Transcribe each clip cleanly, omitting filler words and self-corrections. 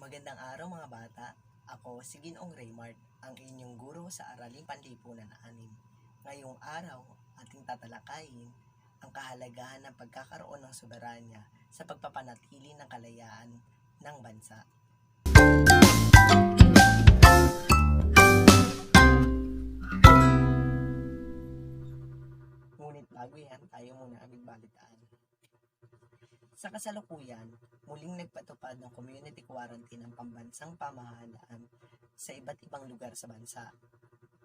Magandang araw mga bata. Ako si Ginoong Raymart, ang inyong guro sa Araling Panlipunan 6. Ngayong araw, ating tatalakayin ang kahalagahan ng pagkakaroon ng soberanya sa pagpapanatili ng kalayaan ng bansa. Ngunit bago yan, tayo muna ang nagbalitaan. Sa kasalukuyan, muling nagpatupad ng community quarantine ang pambansang pamahalaan sa iba't ibang lugar sa bansa.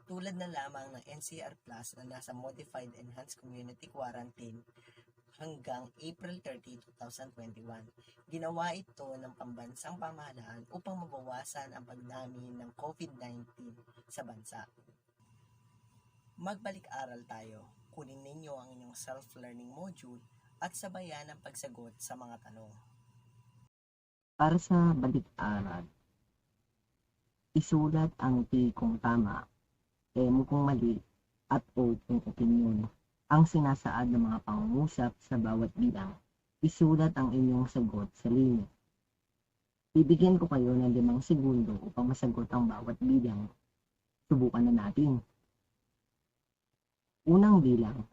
Tulad na lamang ng NCR Plus na nasa Modified Enhanced Community Quarantine hanggang April 30, 2021. Ginawa ito ng pambansang pamahalaan upang mabawasan ang pagdami ng COVID-19 sa bansa. Magbalik-aral tayo. Kunin ninyo ang inyong self-learning module at sabayan ang pagsagot sa mga tanong. Para sa balik-aral, isulat ang T kung tama, M kung mali, at O kung opinyon. Ang sinasaad ng mga pangungusap sa bawat bilang. Isulat ang inyong sagot sa linya. Bibigyan ko kayo ng 5 segundo upang masagot ang bawat bilang. Subukan na natin. Unang bilang.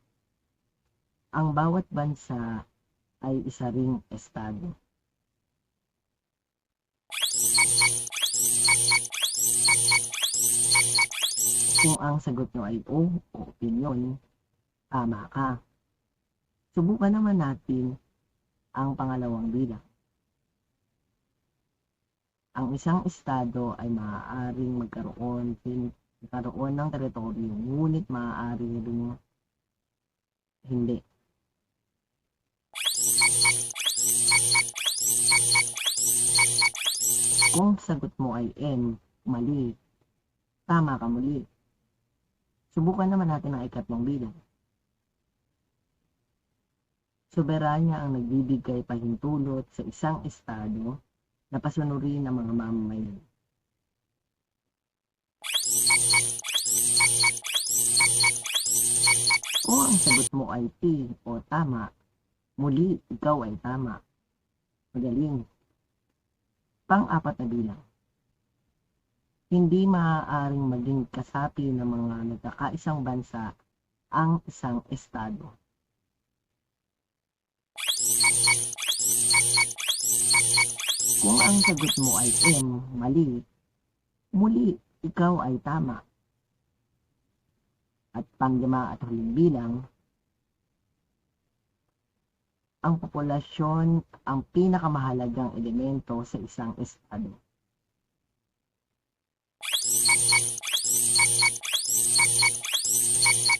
Ang bawat bansa ay isa ring estado. Kung ang sagot nyo ay O opinyon, tama ka. Subukan naman natin ang pangalawang bilang. Ang isang estado ay maaaring magkaroon ng teritoryo, ngunit maaari rin hindi. Kung sagot mo ay N, mali, tama ka muli. Subukan naman natin ang ikatlong bilang. Soberanya ang nagbibigay pahintulot sa isang estado na pasunurin ng mga mamamayan. Kung ang sagot mo ay T o tama, muli ikaw ay tama. Magaling. Pang-apat na bilang. Hindi maaaring maging kasapi ng mga nagkakaisang bansa ang isang estado. Kung ang sagot mo ay M, mali, muli ikaw ay tama. At pang-5 at huling bilang, ang populasyon ang pinakamahalagang elemento sa isang estado.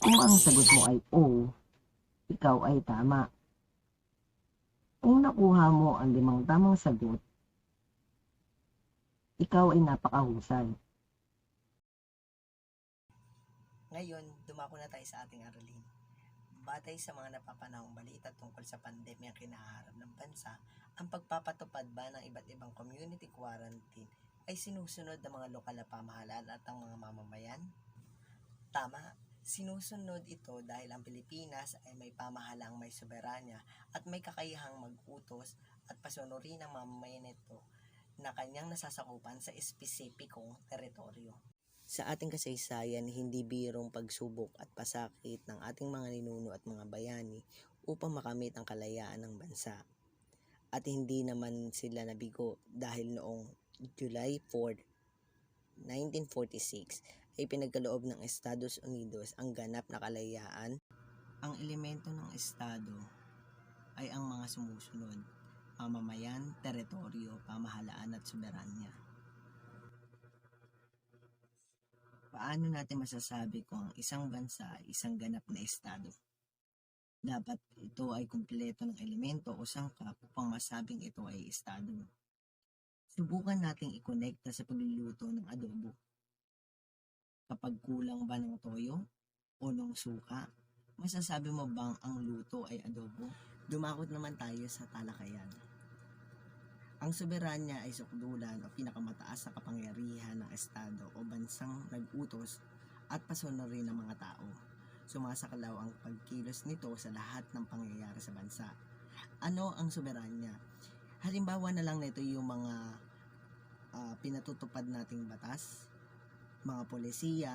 Kung ang sagot mo ay O, ikaw ay tama. Kung nakuha mo ang 5 tamang sagot, ikaw ay napakahusay. Ngayon, dumako na tayo sa ating aralin. Batay sa mga napapanahong balita tungkol sa pandemyang kinaharap ng bansa, ang pagpapatupad ba ng iba't ibang community quarantine ay sinusunod ng mga lokal na pamahalaan at ang mga mamamayan? Tama, sinusunod ito dahil ang Pilipinas ay may pamahalaang may soberanya at may kakayahang mag-utos at pasunurin ng mamamayan nito na kanyang nasasakupan sa espesipikong teritoryo. Sa ating kasaysayan, hindi birong pagsubok at pasakit ng ating mga ninuno at mga bayani upang makamit ang kalayaan ng bansa. At hindi naman sila nabigo dahil noong July 4, 1946 ay pinagkaloob ng Estados Unidos ang ganap na kalayaan. Ang elemento ng estado ay ang mga sumusunod: mamamayan, teritoryo, pamahalaan at soberanya. Paano natin masasabi kung ang isang bansa ay isang ganap na estado? Dapat ito ay kumpleto ng elemento o sangkap upang masabing ito ay estado. Subukan nating i-konekta sa pagluluto ng adobo. Kapag kulang ba ng toyo o ng suka, masasabi mo bang ang luto ay adobo? Dumakot naman tayo sa talakayan. Ang soberanya ay sukdulan o pinakamataas na kapangyarihan ng estado o bansang nag-utos at pasunurin ng mga tao. Sumasakalaw ang pagkilos nito sa lahat ng pangyayari sa bansa. Ano ang soberanya? Halimbawa na lang nito yung mga pinatutupad nating batas, mga polisiya,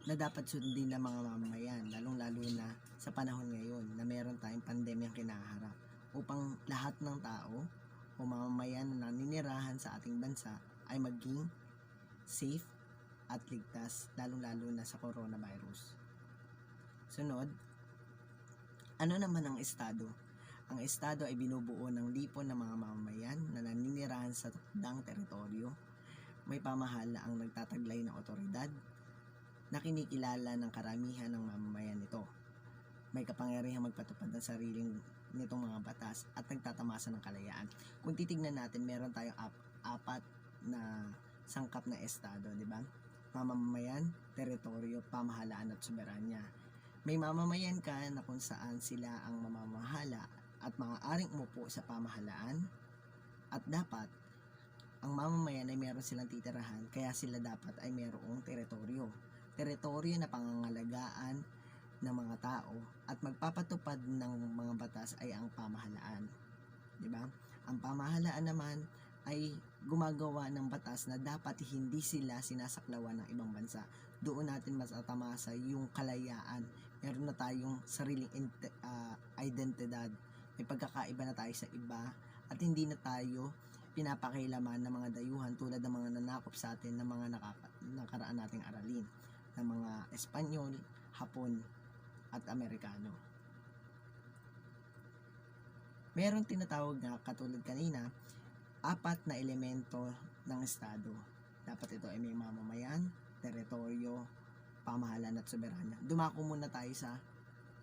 na dapat sundin ng mga mamamayan, lalong-lalo na sa panahon ngayon na meron tayong pandemyang kinaharap, upang lahat ng tao o mamamayan na naninirahan sa ating bansa ay maging safe at ligtas, lalong-lalo na sa coronavirus. Sunod, ano naman ang estado? Ang estado ay binubuo ng lipon ng mga mamamayan na naninirahan sa takdang teritoryo. May pamahala ang nagtataglay ng otoridad na kinikilala ng karamihan ng mamamayan nito. May kapangyarihang magpatupad ng sariling nitong mga batas at nagtatamasa ng kalayaan. Kung titignan natin, meron tayong apat na sangkap na estado, di ba? Mamamayan, teritoryo, pamahalaan at soberanya. May mamamayan ka na kung saan sila ang mamamahala at maaaring umupo sa pamahalaan, at dapat ang mamamayan ay meron silang titirahan, kaya sila dapat ay merong teritoryo na pangangalagaan ng mga tao, at magpapatupad ng mga batas ay ang pamahalaan. Di ba? Ang pamahalaan naman ay gumagawa ng batas na dapat hindi sila sinasaklawan ng ibang bansa. Doon natin masatamasa yung kalayaan. Meron na tayong sariling identidad. May pagkakaiba na tayo sa iba, at hindi na tayo pinapakailaman ng mga dayuhan tulad ng mga nanakop sa atin ng mga nakaraan nating aralin, ng mga Espanyol, Hapon, at Amerikano. Merong tinatawag na, katulad kanina, 4 na elemento ng estado. Dapat ito ay may mamamayan, teritoryo, pamahalaan at soberanya. Dumako muna tayo sa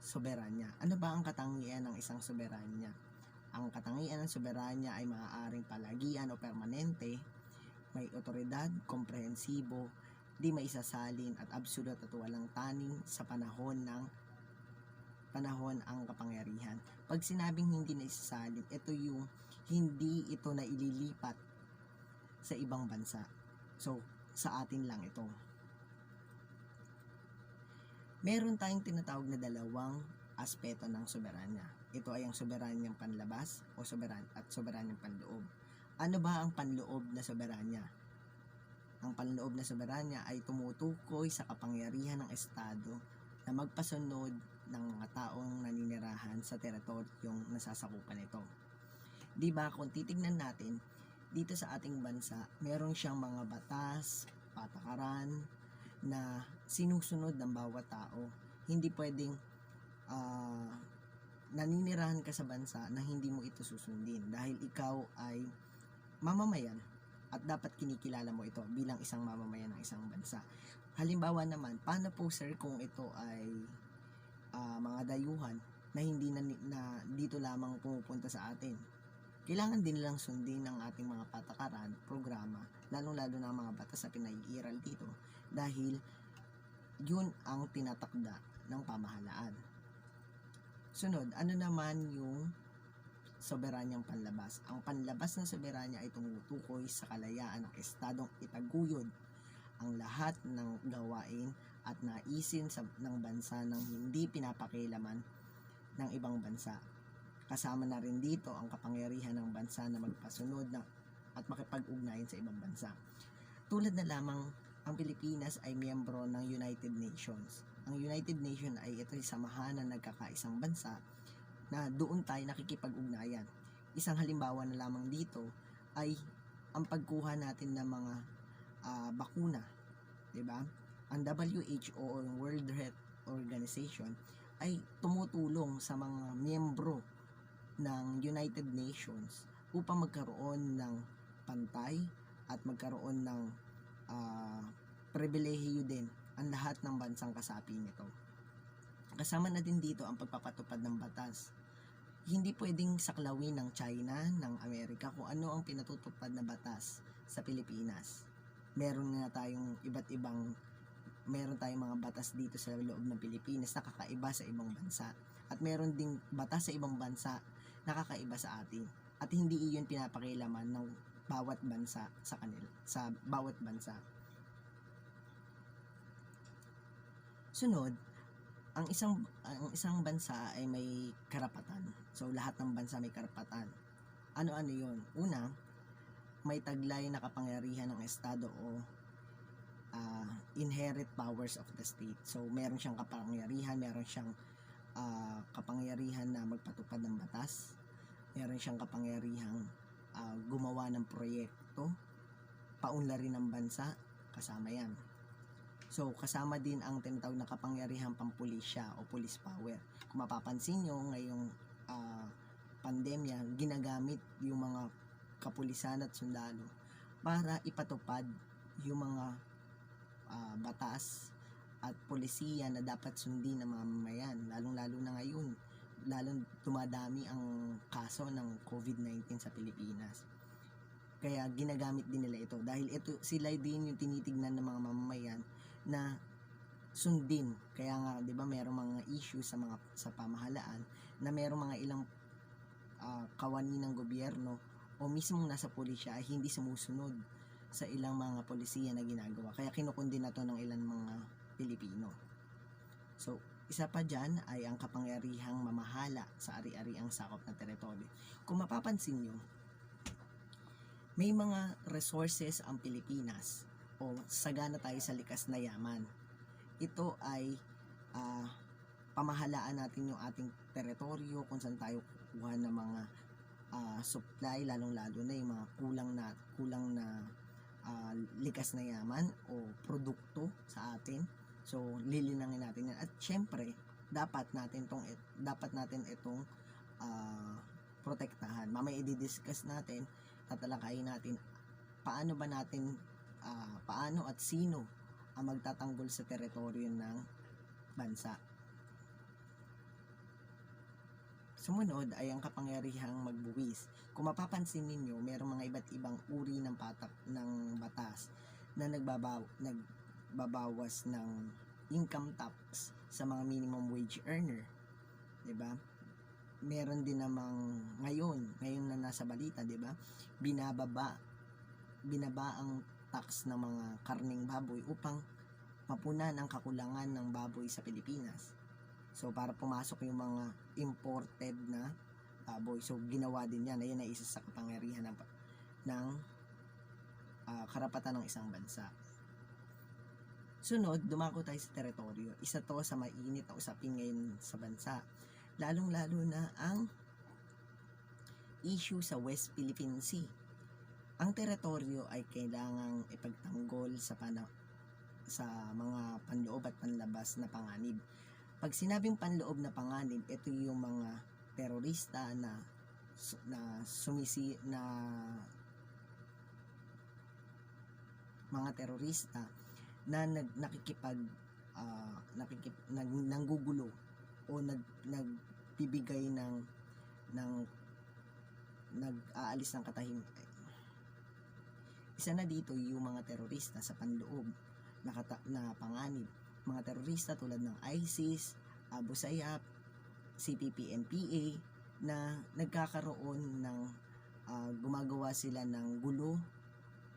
soberanya. Ano ba ang katangian ng isang soberanya? Ang katangian ng soberanya ay maaaring palagian o permanente, may otoridad, komprehensibo, di maisasalin at absolute at walang taning sa panahon ang kapangyarihan. Pag sinabing hindi naisasalin, ito yung hindi ito na ililipat sa ibang bansa. So, sa atin lang ito. Meron tayong tinatawag na 2 aspeto ng soberanya. Ito ay ang soberanyang panlabas o soberanyang panloob. Ano ba ang panloob na soberanya? Ang panloob na soberanya ay tumutukoy sa kapangyarihan ng estado na magpasunod ng mga taong naninirahan sa teritoryong nasasakupan nito. Di ba, kung titignan natin, dito sa ating bansa, meron siyang mga batas, patakaran na sinusunod ng bawat tao. Hindi pwedeng naninirahan ka sa bansa na hindi mo ito susundin, dahil ikaw ay mamamayan at dapat kinikilala mo ito bilang isang mamamayan ng isang bansa. Halimbawa naman, paano po sir kung ito ay mga dayuhan na hindi na dito lamang pumupunta sa atin? Kailangan din lang sundin ng ating mga patakaran, programa, lalong-lalo na mga batas na pinag-iiral dito, dahil yun ang tinatakda ng pamahalaan. Sunod, ano naman yung soberanyang panlabas? Ang panlabas ng soberanya ay tumutukoy sa kalayaan ng estadong itaguyod ang lahat ng gawain at naisin ng bansa nang hindi pinapakialaman ng ibang bansa. Kasama na rin dito ang kapangyarihan ng bansa na magpasunod at makipag-ugnayan sa ibang bansa. Tulad na lamang ang Pilipinas ay miyembro ng United Nations. Ang United Nations ay ito'y samahan ng nagkakaisang bansa na doon tayo nakikipag-ugnayan. Isang halimbawa na lamang dito ay ang pagkuha natin ng mga bakuna, 'di ba? Ang WHO o World Health Organization ay tumutulong sa mga miyembro ng United Nations upang magkaroon ng pantay at magkaroon ng pribilehiyo din ang lahat ng bansang kasapi nito. Kasama na din dito ang pagpapatupad ng batas. Hindi pwedeng saklawin ng China, ng Amerika kung ano ang pinatutupad na batas sa Pilipinas. Meron tayong mga batas dito sa loob ng Pilipinas na kakaiba sa ibang bansa. At meron ding batas sa ibang bansa na kakaiba sa atin. At hindi iyon pinapakialaman ng bawat bansa sa kanila, sa bawat bansa. Sunod, ang isang bansa ay may karapatan. So lahat ng bansa may karapatan. Ano-ano 'yon? Una, may taglay na kapangyarihan ng estado o inherent powers of the state. So meron siyang kapangyarihan, meron siyang kapangyarihan na magpatupad ng batas, meron siyang kapangyarihang gumawa ng proyekto, paunlarin ng bansa, kasama yan. So kasama din ang tinatawag na kapangyarihang pampulisya o police power. Kung mapapansin nyo ngayong pandemya, ginagamit yung mga kapulisan at sundalo para ipatupad yung mga batas at polisiya na dapat sundin ng mga mamamayan, lalong-lalo na ngayon, lalong dumadami ang kaso ng COVID-19 sa Pilipinas. Kaya ginagamit din nila ito dahil ito sila din yung tinitignan ng mga mamamayan na sundin. Kaya nga 'di ba merong mga issue sa pamahalaan na merong mga ilang kawani ng gobyerno o mismong nasa pulisya ay hindi sumusunod sa ilang mga polisiya na ginagawa. Kaya kinukundin na to ng ilang mga Pilipino. So, isa pa dyan ay ang kapangyarihang mamahala sa ari-ariang sakop na teritoryo. Kung mapapansin nyo, may mga resources ang Pilipinas o sagana tayo sa likas na yaman. Ito ay pamahalaan natin yung ating teritoryo kung saan tayo kukuha ng mga supply, lalong-lalo na yung mga kulang na likas na yaman o produkto sa atin. So lilinangin natin yan at syempre dapat natin itong protektahan. Mamaya i-discuss natin, tatalakayin natin paano at sino ang magtatanggol sa teritoryo ng bansa. Sumunod ay ang kapangyarihang magbuwis. Kung mapapansin ninyo, mayroong mga iba't ibang uri ng patak ng batas na nagbabawas ng income tax sa mga minimum wage earner. 'Di ba? Meron din namang ngayon na nasa balita, 'di ba? Binaba ang tax ng mga karning baboy upang mapunan ang kakulangan ng baboy sa Pilipinas. So para pumasok yung mga imported na baboy. So ginawa din yan. Ayan ay isa sa kapangyarihan ng karapatan ng isang bansa. Sunod, dumako tayo sa teritoryo. Isa to sa mainit na usapin ngayon sa bansa. Lalong-lalo na ang issue sa West Philippine Sea. Ang teritoryo ay kailangang ipagtanggol sa mga panloob at panlabas na panganib. Pag sinabing panloob na panganib, ito yung mga terorista mga terorista na nanggugulo o nagbibigay ng nag-aalis ng katahimikan. Isa na dito yung mga terorista sa panloob na panganib. Mga terorista tulad ng ISIS, Abu Sayyaf, CPP-NPA na nagkakaroon ng gumagawa sila ng gulo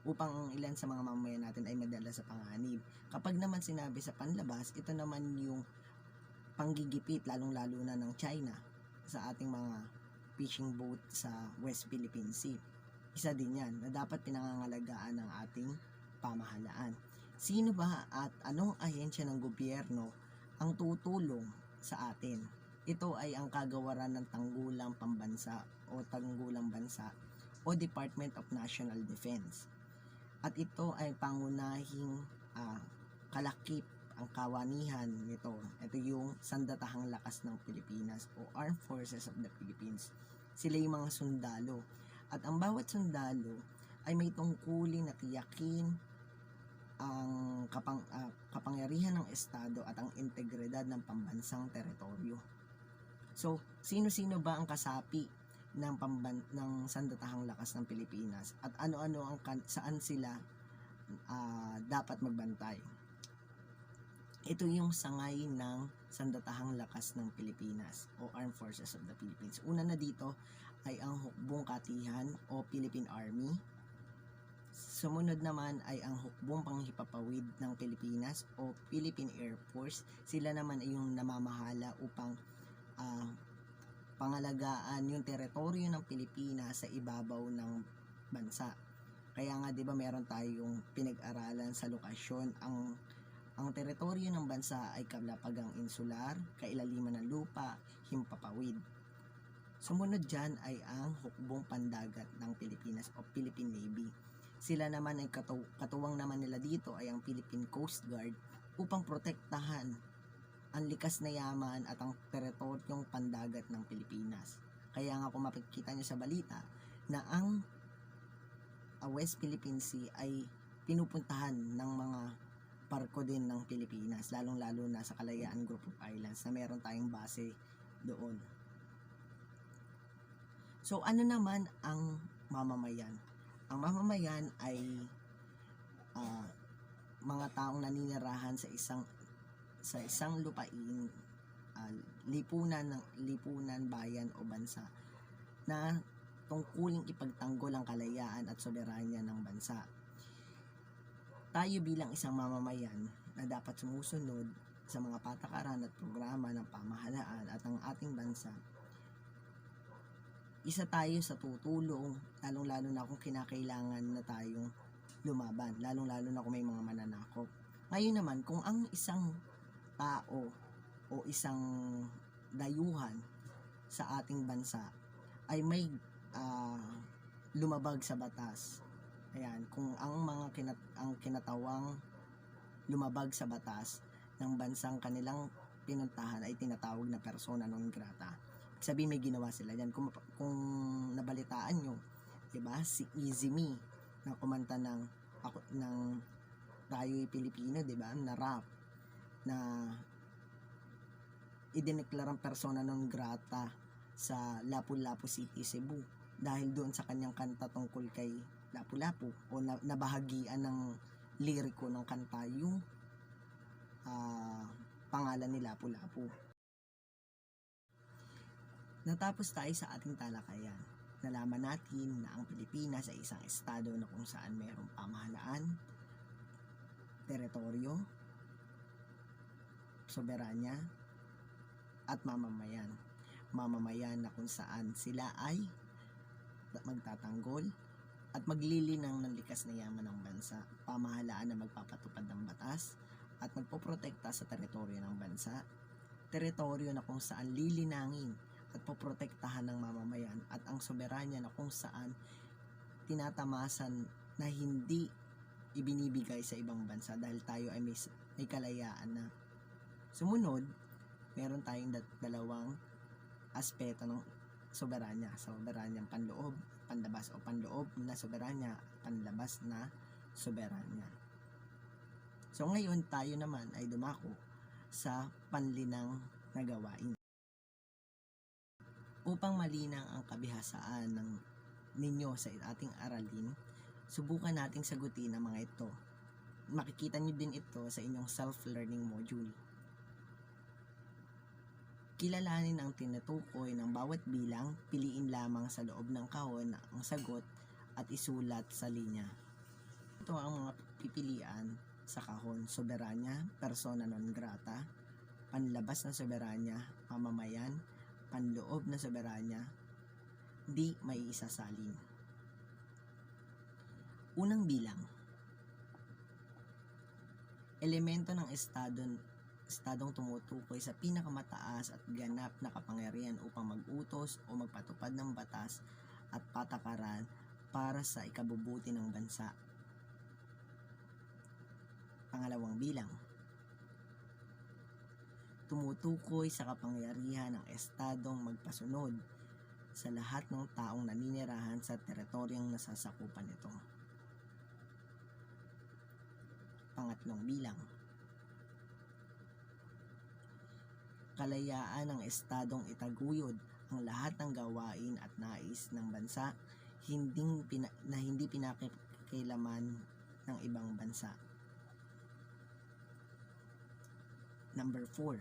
upang ang ilan sa mga mamamayan natin ay madala sa panganib. Kapag naman sinabi sa panlabas, ito naman yung panggigipit lalong-lalo na ng China sa ating mga fishing boat sa West Philippine Sea. Isa din yan na dapat pinangangalagaan ng ating pamahalaan. Sino ba at anong ahensya ng gobyerno ang tutulong sa atin? Ito ay ang kagawaran ng Tanggulang Pambansa o Tanggulang Bansa o Department of National Defense. At ito ay pangunahing kalakip ang kawanihan nito. Ito yung Sandatahang Lakas ng Pilipinas o Armed Forces of the Philippines. Sila yung mga sundalo. At ang bawat sundalo ay may tungkulin na tiyakin ang kapangyarihan ng estado at ang integridad ng pambansang teritoryo. So, sino-sino ba ang kasapi ng Sandatahang Lakas ng Pilipinas at ano-ano saan sila dapat magbantay? Ito yung sangay ng Sandatahang Lakas ng Pilipinas o Armed Forces of the Philippines. Una na dito ay ang Hukbong Katihan o Philippine Army. Sumunod naman ay ang Hukbong Panghipapawid ng Pilipinas o Philippine Air Force. Sila naman ay yung namamahala upang pangalagaan yung teritoryo ng Pilipinas sa ibabaw ng bansa. Kaya nga 'di ba meron tayong pinag-aralan sa lokasyon, ang teritoryo ng bansa ay kalapagang insular, kailaliman ng lupa, himpapawid. Sumunod dyan ay ang hukbong pandagat ng Pilipinas o Philippine Navy. Sila naman ay katuwang naman nila dito ay ang Philippine Coast Guard upang protektahan ang likas na yaman at ang teritoryong pandagat ng Pilipinas. Kaya nga kung makikita nyo sa balita na ang West Philippine Sea ay pinupuntahan ng mga barko din ng Pilipinas, lalong-lalo na sa Kalayaan Group of Islands na meron tayong base doon. So ano naman ang mamamayan? Ang mamamayan ay mga taong naninirahan sa isang lupain, lipunan, bayan o bansa na tungkuling ipagtanggol ang kalayaan at soberanya ng bansa. Tayo bilang isang mamamayan na dapat sumusunod sa mga patakaran at programa ng pamahalaan at ang ating bansa, isa tayo sa tutulong, lalong-lalo na kung kinakailangan na tayong lumaban, lalong-lalo na kung may mga mananakop. Ngayon naman, kung ang isang tao o isang dayuhan sa ating bansa ay may lumabag sa batas, ayan, kung ang mga kinatawang lumabag sa batas ng bansang kanilang pinuntahan ay tinatawag na persona non grata, sabi may ginawa sila dyan. Kung nabalitaan nyo, diba, si Easy Me na kumanta ng Tayo'y Pilipino, diba, na rap na idineklarang persona non grata sa Lapu-Lapu City, Cebu, dahil doon sa kanyang kanta tungkol kay Lapu-Lapu o nabahagian ng liriko ng kanta yung pangalan ni Lapu-Lapu. Natapos tayo sa ating talakayan. Nalaman natin na ang Pilipinas ay isang estado na kung saan mayroong pamahalaan, teritoryo, soberanya, at mamamayan. Mamamayan na kung saan sila ay magtatanggol at maglilinang ng likas na yaman ng bansa. Pamahalaan na magpapatupad ng batas at magpoprotekta sa teritoryo ng bansa. Teritoryo na kung saan lilinangin at poprotektahan ng mamamayan, at ang soberanya na kung saan tinatamasan na hindi ibinibigay sa ibang bansa dahil tayo ay may kalayaan na. Sumunod, meron tayong dalawang aspeto ng soberanya. Soberanyang panloob, panlabas o panloob na soberanya, panlabas na soberanya. So ngayon tayo naman ay dumako sa panlinang na gawain. Upang malinang ang kabihasaan ninyo sa ating aralin, subukan nating sagutin ang mga ito. Makikita nyo din ito sa inyong self-learning module. Kilalanin ang tinutukoy ng bawat bilang, piliin lamang sa loob ng kahon ang sagot at isulat sa linya. Ito ang mga pipilian sa kahon: soberanya, persona non grata, panlabas na soberanya, mamamayan, panloob na soberanya, di may isasalin. Unang bilang. Elemento ng estadong tumutukoy sa pinakamataas at ganap na kapangyarihan upang mag-utos o magpatupad ng batas at patakaran para sa ikabubuti ng bansa. Pangalawang bilang. Tumutukoy sa kapangyarihan ng estadong magpasunod sa lahat ng taong naninirahan sa teritoryong nasasakupan nito. Pangatlong bilang. Kalayaan ng estadong itaguyod ang lahat ng gawain at nais ng bansa na hindi pinakikilaman ng ibang bansa. Number 4.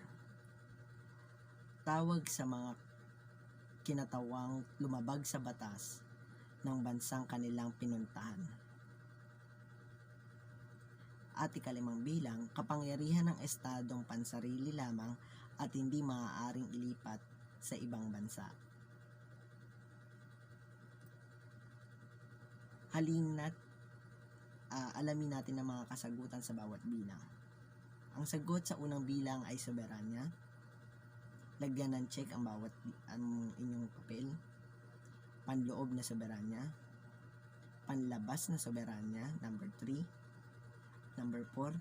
Tawag sa mga kinatawang lumabag sa batas ng bansang kanilang pinuntahan. At ikalimang bilang, kapangyarihan ng estadong pansarili lamang at hindi maaaring ilipat sa ibang bansa. Halina't alamin natin ang mga kasagutan sa bawat bilang. Ang sagot sa unang bilang ay soberanya. Lagyan ng check ang inyong papel. Panloob na soberanya. Panlabas na soberanya, number 3. Number 4,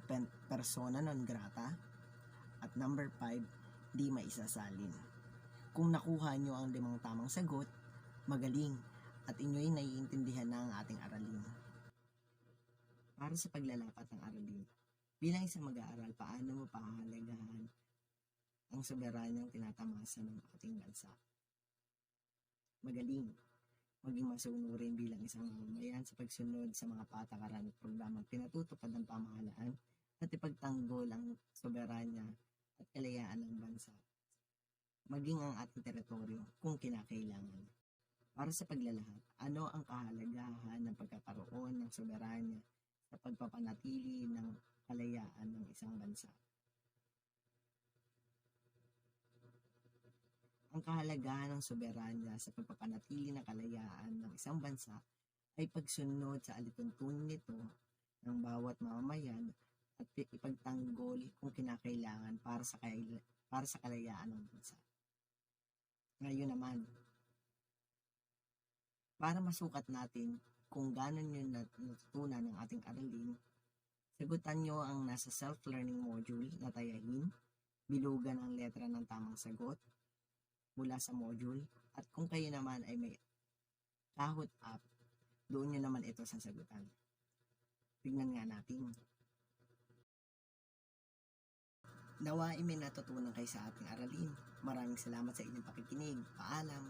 persona non grata. At number 5, di maisasalin. Kung nakuha nyo ang 5 tamang sagot, magaling at inyo'y naiintindihan na ang ating aralin. Para sa paglalapat ng aralin, bilang isang mag-aaral, paano mo pahahalagahan ang soberanyang tinatamasa ng ating bansa? Magaling. Maging masunurin bilang isang mamamayan sa pagsunod sa mga patakaran at programang pinatutupad ng pamahalaan at ipagtanggol ang soberanya at kalayaan ng bansa, maging ang ating teritoryo kung kinakailangan. Para sa paglalahad, ano ang kahalagahan ng pagkakaroon ng soberanya sa pagpapanatili ng kalayaan ng isang bansa? Ang kahalagahan ng soberanya sa pagpapanatili ng kalayaan ng isang bansa ay pagsunod sa alituntunin nito ng bawat mamamayan at ipagtanggol kung kinakailangan para sa kalayaan ng bansa. Ngayon naman, para masukat natin kung gaano nyo natutunan ng ating aralin, sagutan nyo ang nasa self-learning module na tayahin, bilugan ang letra ng tamang sagot mula sa module, at kung kayo naman ay may Kahoot app, doon nyo naman ito sasagutan. Tignan nga natin. Nawa ay may natutunan kayo sa ating aralin. Maraming salamat sa inyong pakikinig. Paalam!